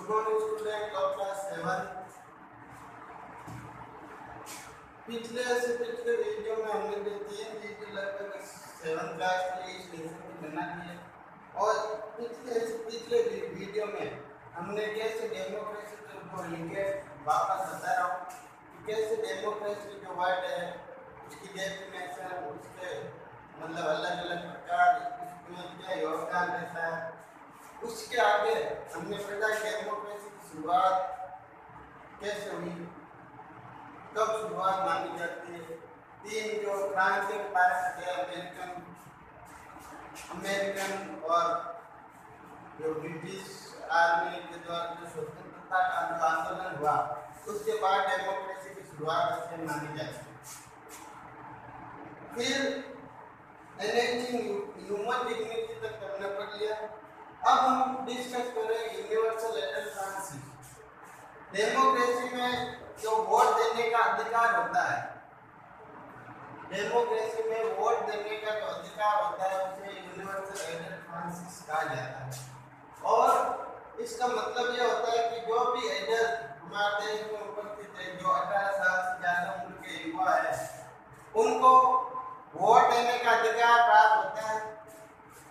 Good morning student of class 7। पिछले video में हमने जो 3 वीडियो लगभग 7 क्लास के लिए इस लेसन की गणना की है और पिछले वीडियो में हमने कैसे डेमोक्रेसी को लेके वापस बता रहा हूँ कि कैसे डेमोक्रेसी जो वर्ड है उसकी डेफिनेशन, उसके मतलब अलग अलग प्रकार, उसमें क्या योगदान रहता है। उसके आगे हमने पढ़ा डेमोक्रेसी की शुरुआत कैसे हुई, कब शुरुआत मानी जाती है। 3 जो क्रांति के बारे में किया, अमेरिकन और जो ब्रिटिश आर्मी के द्वारा जो स्वतंत्रता का आंदोलन हुआ, उसके बाद डेमोक्रेसी की शुरुआत ऐसे मानी जाती है। फिर ह्यूमन डिग्निटी तक हमने पढ़ लिया। अब हम डिस्कस करें यूनिवर्सल एडल्ट्रांसिस। डेमोक्रेसी में जो वोट देने का अधिकार होता है, डेमोक्रेसी में वोट देने का जो अधिकार होता है उसे यूनिवर्सल एडल्ट्रांसिस कहा जाता है। और इसका मतलब यह होता है कि जो भी एडल्ट हमारे देश में उपस्थित है, जो 18 साल से ज़्यादा उम्र के युवा है, उनको वोट देने का अधिकार प्राप्त होता है।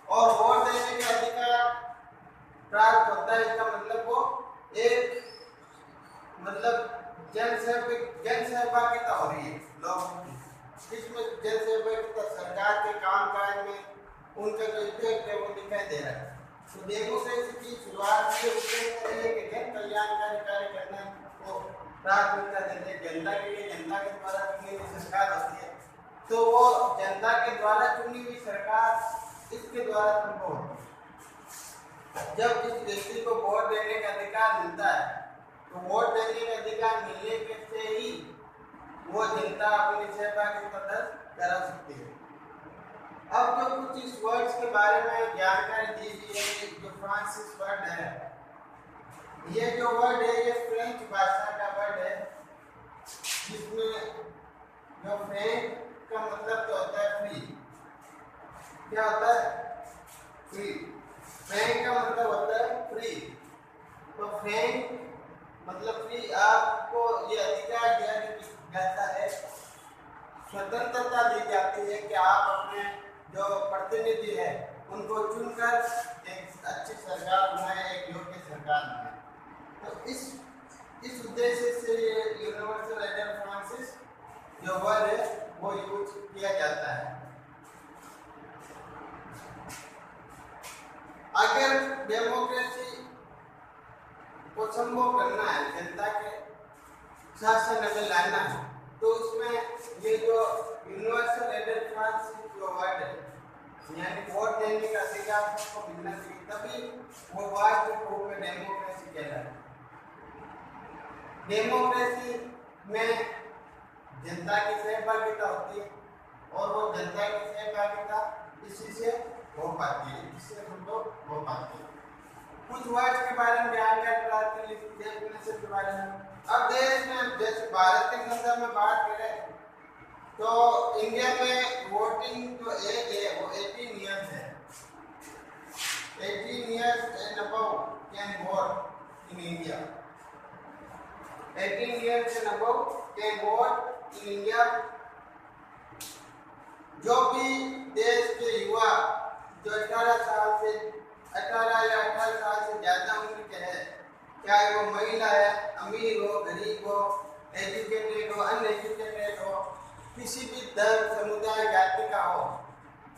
और वोट देने का अधिकार प्राप्त होता है, इसका मतलब वो एक मतलब जनसहभागिता हो रही है लोगों की। इसमें जनसहभागिता सरकार के कामकाज में उनका जो इफेक्ट है वो दिखाई दे रहा है। तो डेमोक्रेसी की शुरुआत से जन कल्याणकारी कार्य करने को प्राथमिकता देते हैं। जनता के लिए जनता के द्वारा चुनी हुई सरकार होती है, तो वो जनता के द्वारा चुनी हुई सरकार इसके द्वारा संभव होती है। जब इस व्यक्ति को वोट देने का अधिकार मिलता है, तो वोट देने का अधिकार मिलने के से ही वो जनता अपनी सहभागिता दर्ज करा सकती है। अब जो कुछ इस वर्ड्स के बारे में जानकारी दी गई है, जो फ्रांसिस वर्ड है, ये जो वर्ड है ये फ्रेंच भाषा का वर्ड है, जिसमें जो फ्रेंच का मतलब तो होता है फ्री। क्या होता है? फ्री। फ्रेंच का मतलब होता है फ्री। तो फ्रेंच मतलब फ्री, आपको ये अधिकार दिया जाता है, स्वतंत्रता दी जाती है कि आप अपने जो प्रतिनिधि है उनको चुनकर एक अच्छी सरकार बनाए, एक योग्य सरकार बनाए। तो इस उद्देश्य से ये यूनिवर्सल एडल्ट्रांसिस जो वर्ड है वो यूज किया जाता है। अगर डेमोक्रेसी को संभव करना है, जनता के शासन में लाना है, तो उसमें ये जो यूनिवर्सल एडल्ट्रांसिस जो वर्ड है, यानी वोट देने का अधिकार सबको मिलना चाहिए, तभी वो वास्तविक रूप में डेमोक्रेसी कहलाता है। डेमोक्रेसी में जनता की सहभागिता होती है और वो जनता की सहभागिता इसी से हो पाती है, इससे संभव हो पाती है। कुछ वर्ड्स के बारे में जानकारी प्राप्त कर ली, डेफिनेशन के बारे में। अब देश में जैसे भारत के संदर्भ में बात करें तो इंडिया में वोटिंग जो एज है वो 18 ईयर्स है। 18 years and above can vote in India. 18 years and above can vote in India. जो भी देश के युवा जो 18 या 18 साल से ज्यादा उम्र के है, चाहे वो महिला है, अमीर हो, गरीब हो, एजुकेटेड हो, अनएजुकेटेड हो, किसी भी धर्म, समुदाय, जाति का हो,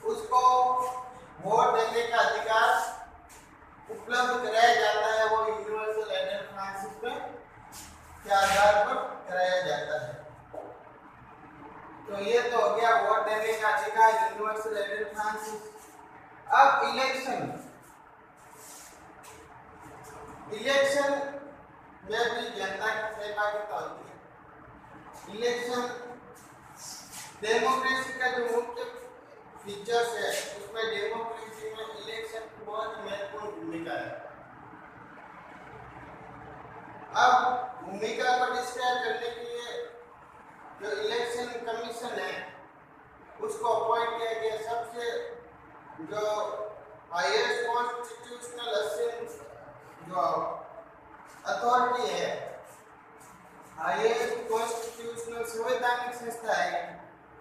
उसको वोट देने का अधिकार उपलब्ध कराया जाता है। वो यूनिवर्सल एडल्ट्रांसिस के आधार पर कराया जाता है। तो ये तो हो गया वोट देने का अधिकार, यूनिवर्सल एडल्ट्रांसिस। अब इलेक्शन में भी जनता की सहभागिता होती है। इलेक्शन डेमोक्रेसी का जो मुख्य फीचर्स है, उसमें डेमोक्रेसी में इलेक्शन की बहुत महत्वपूर्ण भूमिका है। अब भूमिका को डिस्क्राइब करने के लिए जो इलेक्शन कमीशन है उसको अपॉइंट किया गया। सबसे जो हाईएस्ट कॉन्स्टिट्यूशनल असेंबली जो अथॉरिटी है, हाईएस्ट कॉन्स्टिट्यूशनल संवैधानिक संस्था है।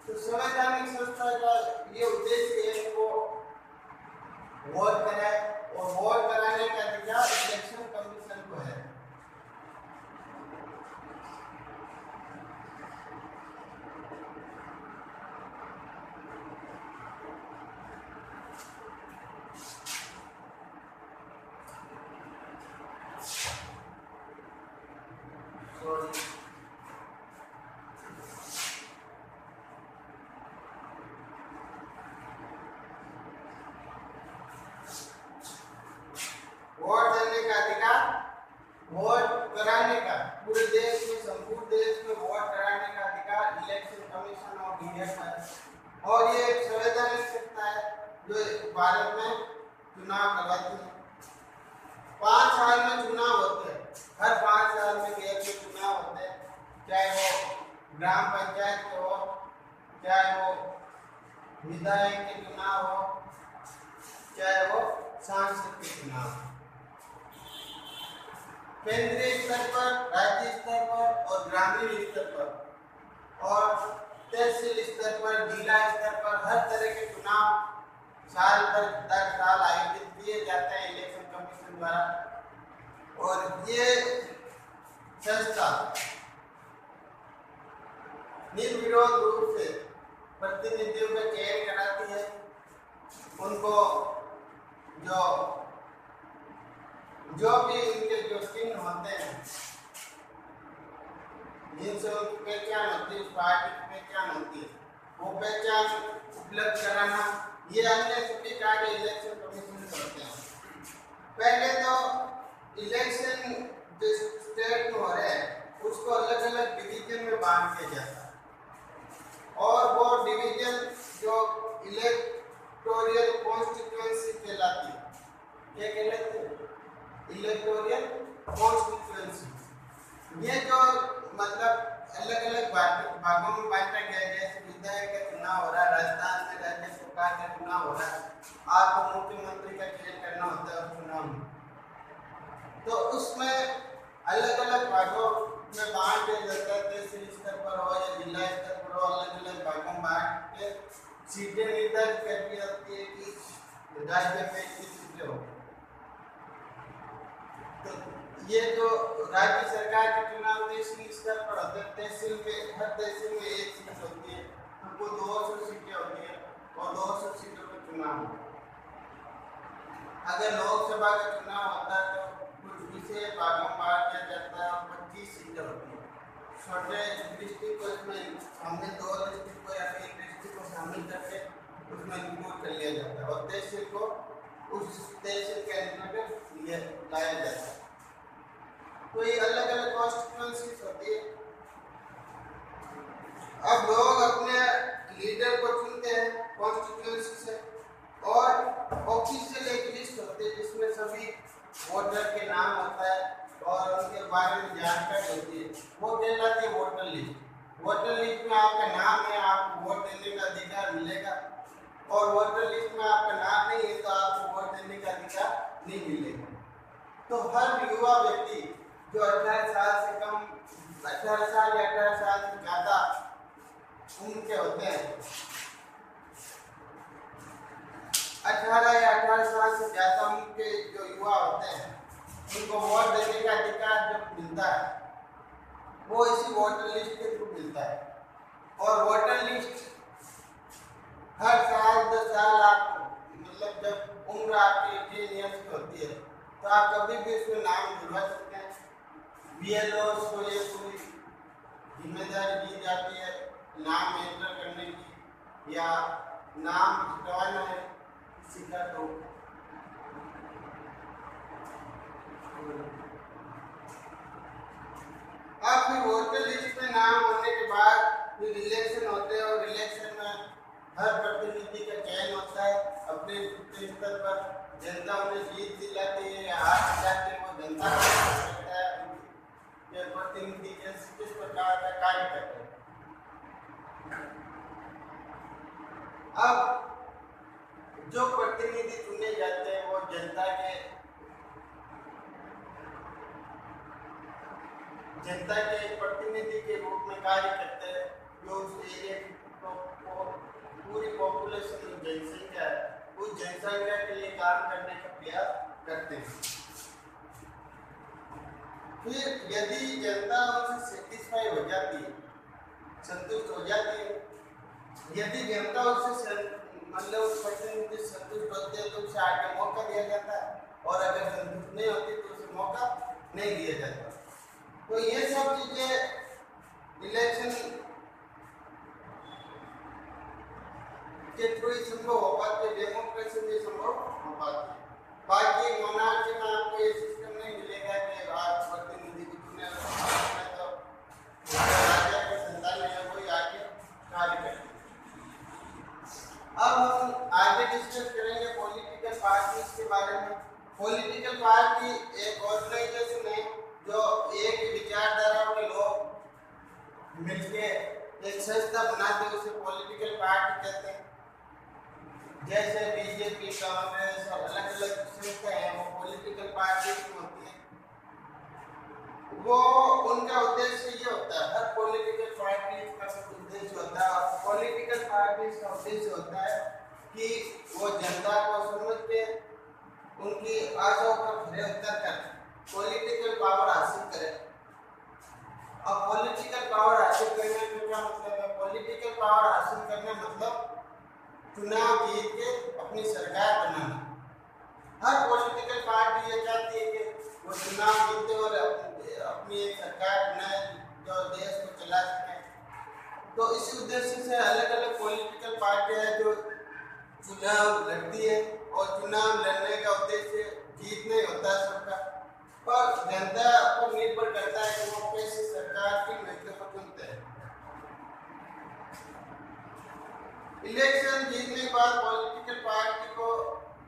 तो संवैधानिक संस्था का ये उद्देश्य है वो वोट कराए, और वोट कराने का अधिकार इलेक्शन कमीशन को है। वोट देने का अधिकार, वोट कराने का, पूरे देश में, संपूर्ण देश में वोट कराने का अधिकार इलेक्शन कमीशन ऑफ इंडिया का है। और ये एक संवैधानिक संस्था है जो भारत में चुनाव करवाती है। 5 साल में चुनाव होते हैं, हर 5 साल में गैर के चुनाव होते हैं, चाहे वो ग्राम पंचायत के हो, चाहे वो विधायक के चुनाव हो, चाहे वो सांसद के चुनाव हो। केंद्रीय स्तर पर, राज्य स्तर पर और ग्रामीण स्तर पर और तहसील स्तर पर, जिला स्तर पर हर तरह के चुनाव साल भर 10 साल आयोजित किए जाते हैं इलेक्शन कमीशन द्वारा। और ये संस्था निर्विरोध रूप से प्रतिनिधियों का चयन कराती है। उनको जो भी उनके जो चिन्ह होते हैं, जिनसे उनकी पहचान होती है, उस पार्टी की पहचान होती है, वो पहचान उपलब्ध कराना, ये अन्य सभी कार्य इलेक्शन कमीशन करते हैं। पहले तो इलेक्शन जो स्टेट में हो रहे हैं उसको अलग अलग डिवीजन में बांट किया जाता है, और वो डिवीजन जो इलेक्टोरियल कॉन्स्टिट्यूएंसी कहलाती है। क्या कहलाती है? Electoral constituency. ये जो मतलब अलग अलग भागों में बांटा गया है, जैसे विधायक का चुनाव हो रहा है, राजस्थान में राज्य सरकार का चुनाव हो रहा है, आपको मुख्यमंत्री का चयन करना होता है उस चुनाव में, तो उसमें अलग अलग भागों में बांट दिया जाता है। तहसील स्तर पर हो या जिला स्तर पर हो, अलग अलग भागों में बांट के सीटें निर्धारित कर दी जाती है कि राज्य में कितनी सीटें हो। तो ये जो राज्य सरकार के चुनाव तहसील स्तर पर होते हैं, तहसील में हर तहसील में एक सीट होती है, हमको 200 सीटें होती है और 200 सीटों पर चुनाव होता है। अगर लोकसभा का चुनाव होता है तो कुछ विशेष भागों में बांट दिया जाता है और 25 सीटें होती है। छोटे डिस्ट्रिक्ट को इसमें शामिल, 2 डिस्ट्रिक्ट को या 1 डिस्ट्रिक्ट को शामिल करके उसमें इंक्लूड कर लिया जाता है, और तहसील को उस तहसील के अंतर्गत लाया जाता है। तो ये अलग अलग कॉन्स्टिट्यूएंसीज होती है। अब लोग अपने लीडर को चुनते हैं कॉन्स्टिट्यूएंसी से, और ऑफिशियल एक लिस्ट होती है जिसमें सभी वोटर के नाम होता है और उनके बारे में जानकारी होती है, वो कहलाती है वोटर लिस्ट। वोटर लिस्ट में आपका नाम है, आपको वोट देने का अधिकार मिलेगा, और वोटर लिस्ट में आपका नाम नहीं है तो आपको वोट देने का अधिकार नहीं मिलेगा। तो हर युवा व्यक्ति जो 18 साल से कम, 18 साल या 18 साल से ज़्यादा उम्र के होते हैं, 18 या 18 साल से ज़्यादा उम्र के जो युवा होते हैं, उनको वोट देने का अधिकार जब मिलता है वो इसी वोटर लिस्ट के थ्रू मिलता है। और वोटर लिस्ट हर साल 10 साल आपको, मतलब जब उम्र आपकी 18 ईयर्स की होती है तो आप कभी भी उसमें नाम जुड़वा सकते हैं। BLO को ये पूरी जिम्मेदारी दी जाती है नाम एंटर करने की या नाम हटवाना है किसी का, तो अब फिर वोटर लिस्ट में नाम होने के बाद फिर इलेक्शन होते हैं, और इलेक्शन में हर प्रतिनिधि का चयन होता है अपने स्तर पर। जनता उन्हें जीत दिलाती है या हार दिलाती है, वो जनता का करता है कि प्रतिनिधि किस प्रकार का कार्य करते हैं। अब जो प्रतिनिधि चुने जाते हैं वो जनता के जनता के प्रतिनिधि के रूप में कार्य करते हैं, जो उस एरिया की पूरी पॉपुलेशन जनसंख्या है उस जनसंख्या के लिए काम करने का प्रयास करते हैं। फिर यदि जनता उनसे सेटिस्फाई हो जाती है, संतुष्ट हो जाती है, यदि जनता उससे मतलब उस प्रतिनिधि से संतुष्ट होते हैं तो उसे आगे मौका दिया जाता है, और अगर संतुष्ट नहीं होती तो उसे मौका नहीं दिया जाता। तो ये सब चीजें इलेक्शन के थ्रू ही संभव हो पाती है, डेमोक्रेसी में संभव हो पाती है। बाकी मोनार्ची में आपको ये सिस्टम नहीं मिलेगा कि आज प्रतिनिधि को चुने तो राजा की संतान है वही आगे कार्य करती है। अब हम आगे डिस्कस करेंगे पॉलिटिकल पार्टीज के बारे में। पॉलिटिकल पार्टी एक ऑर्गेनाइजेशन है जो एक विचारधारा के लोग मिलके एक संस्था बनाते हैं, उसे पॉलिटिकल पार्टी कहते हैं। जैसे बीजेपी, कांग्रेस और अलग अलग संस्था है वो पॉलिटिकल पार्टी होती है। वो उनका उद्देश्य ये होता है, हर पॉलिटिकल पार्टी का कुछ उद्देश्य होता है, और पॉलिटिकल पार्टी का उद्देश्य होता है कि वो जनता को समझ के उनकी आशाओं पर खरे उतर कर पॉलिटिकल पावर हासिल करे। अब पॉलिटिकल पावर हासिल करने का क्या मतलब है? पॉलिटिकल पावर हासिल करने मतलब चुनाव जीत के अपनी सरकार बनाना। हर पॉलिटिकल पार्टी ये चाहती है कि वो चुनाव जीते और अपनी एक सरकार बनाए जो देश को चला सके। तो इसी उद्देश्य से अलग अलग पॉलिटिकल पार्टियां हैं जो चुनाव लड़ती है, और चुनाव लड़ने का उद्देश्य जीत नहीं होता सबका, पर जनता पर निर्भर करता है कि वो कैसी सरकार की नेतृत्व चुनते हैं। इलेक्शन जीतने के बाद पॉलिटिकल पार्टी को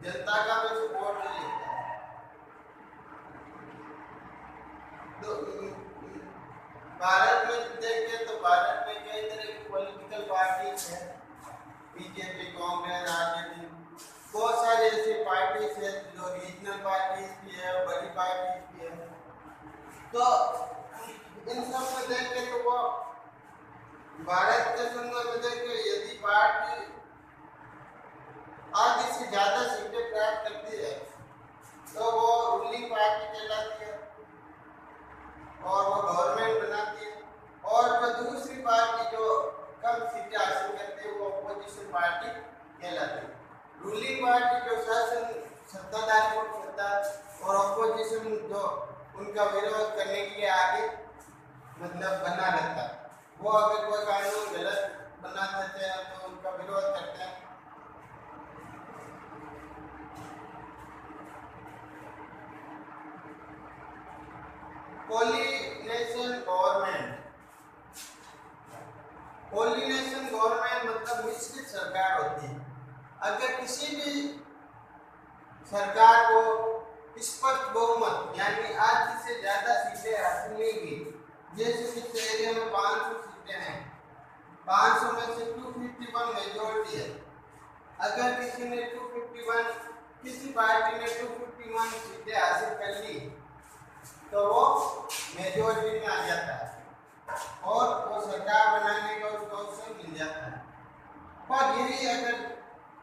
जनता का भी सपोर्ट नहीं होता है। तो भारत में देखें तो भारत में कई तरह की पॉलिटिकल पार्टीज हैं, बीजेपी, कांग्रेस, आरजेडी, बहुत सारी ऐसी पार्टीज है जो रीजनल पार्टीज भी है, बड़ी पार्टीज भी है। तो इन सब में देखें तो वो भारत के संदर्भ में देखें, यदि पार्टी आधी से ज्यादा सीटें प्राप्त करती है तो वो रूलिंग पार्टी कहलाती है और वो गवर्नमेंट बनाती है, और जो दूसरी पार्टी जो कम सीटें हासिल करती है वो अपोजिशन पार्टी कहलाती है। रूलिंग पार्टी जो शासन सत्ताधारी को करता है और अपोजिशन जो उनका विरोध करने के लिए आगे मतलब बना रहता है, वो अगर कोई कानून गलत बना देते हैं तो उनका विरोध करते हैं। कोलिनेशन गवर्नमेंट, कोलिनेशन गवर्नमेंट मतलब मिश्रित सरकार होती है। अगर किसी भी सरकार को स्पष्ट बहुमत यानी आधी से ज्यादा सीटें हासिल नहीं हुई, जैसे कि एरिया में 500 सीटें हैं, 500 में से 251 मेजॉरिटी है, अगर किसी ने 251 किसी पार्टी ने 251 सीटें हासिल कर ली तो वो मेजॉरिटी में आ जाता है और वो सरकार बनाने का उसको अवसर मिल जाता है। पर यही अगर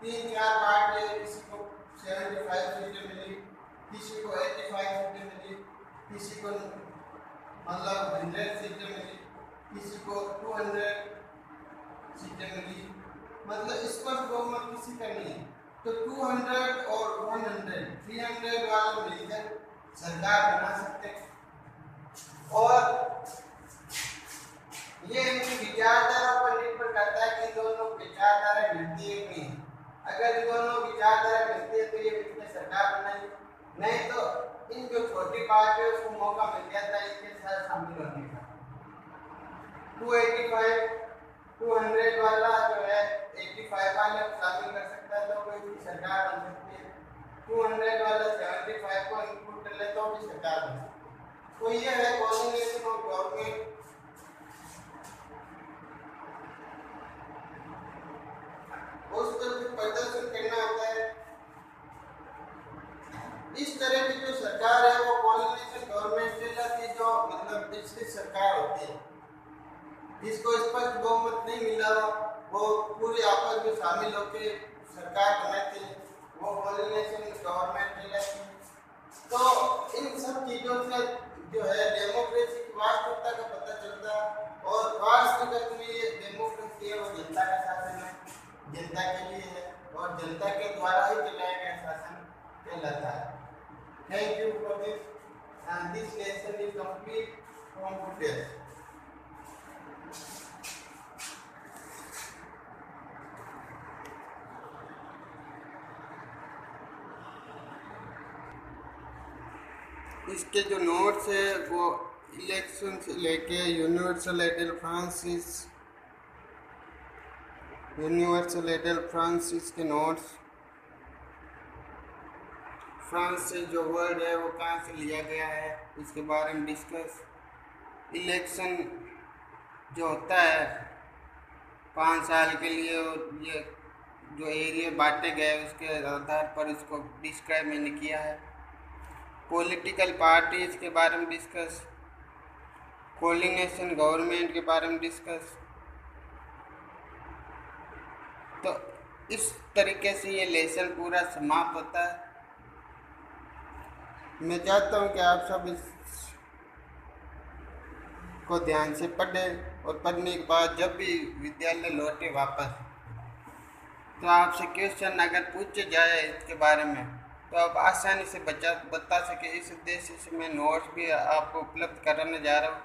3-4 पार्टी, किसी को 75 सीटें मिली, किसी को 85 सीटें मिली, किसी को मतलब 100 सीटें मिली, किसी को 200 सीटें मिली, मतलब स्पष्ट बहुमत किसी का नहीं है, तो 200 और 100 300 वाले मिलकर सरकार बना सकते हैं। और ये इनकी विचारधारा पर निर्भर करता है कि दोनों विचारधारा मिलती है कि नहीं। अगर दोनों विचारधारा मिलती है तो ये मिलकर सरकार बनाएगी, नहीं तो इन जो छोटी पार्टी है उसको मौका मिल जाता है इसके साथ शामिल होने का। 285 200 वाला जो है 85 वाले शामिल कर सकता है तो कोई सरकार बन सकती है, 200 वाला 75 को इनपुट कर ले तो भी सरकार बन सकती है। तो ये है कोऑर्डिनेशन ऑफ गवर्नमेंट। उस पर भी प्रदर्शन करना होता है। इस तरह की जो सरकार है वो कोऑर्डिनेशन गवर्नमेंट कहलाती है, जो मतलब मिश्रित सरकार होती है, जिसको स्पष्ट बहुमत नहीं मिला वो पूरे आपस में शामिल होकर सरकार बनाते हैं, वो कोलिनेशन गवर्नमेंट कहलाती है। तो इन सब चीज़ों से जो है डेमोक्रेसी की वास्तविकता का पता चलता है, और वास्तविक अर्थ में ये डेमोक्रेसी है वो जनता का शासन है, जनता के लिए है और जनता के द्वारा ही चलाया गया शासन कहलाता है। Thank you for this, and this lesson is complete from today. इसके जो नोट्स है वो इलेक्शन से लेके यूनिवर्सल एडल फ्रांसिस के नोट्स, फ्रांस से जो वर्ड है वो कहाँ से लिया गया है उसके बारे में डिस्कस, इलेक्शन जो होता है 5 साल के लिए और ये जो एरिया बांटे गए उसके आधार पर इसको डिस्क्राइब मैंने किया है, पॉलिटिकल पार्टीज के बारे में डिस्कस, कोलिनेशन गवर्नमेंट के बारे में डिस्कस। तो इस तरीके से ये लेसन पूरा समाप्त होता है। मैं चाहता हूँ कि आप सब इस को ध्यान से पढ़ें और पढ़ने के बाद जब भी विद्यालय लौटे वापस तो आपसे क्वेश्चन अगर पूछे जाए इसके बारे में तो आप आसानी से बता सके। इस उद्देश्य से मैं नोट्स भी आपको उपलब्ध कराने जा रहा हूँ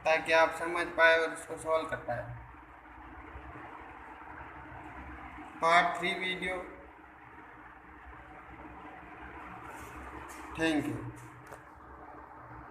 ताकि आप समझ पाए और इसको सॉल्व कर पाए। Part 3 video. Thank you.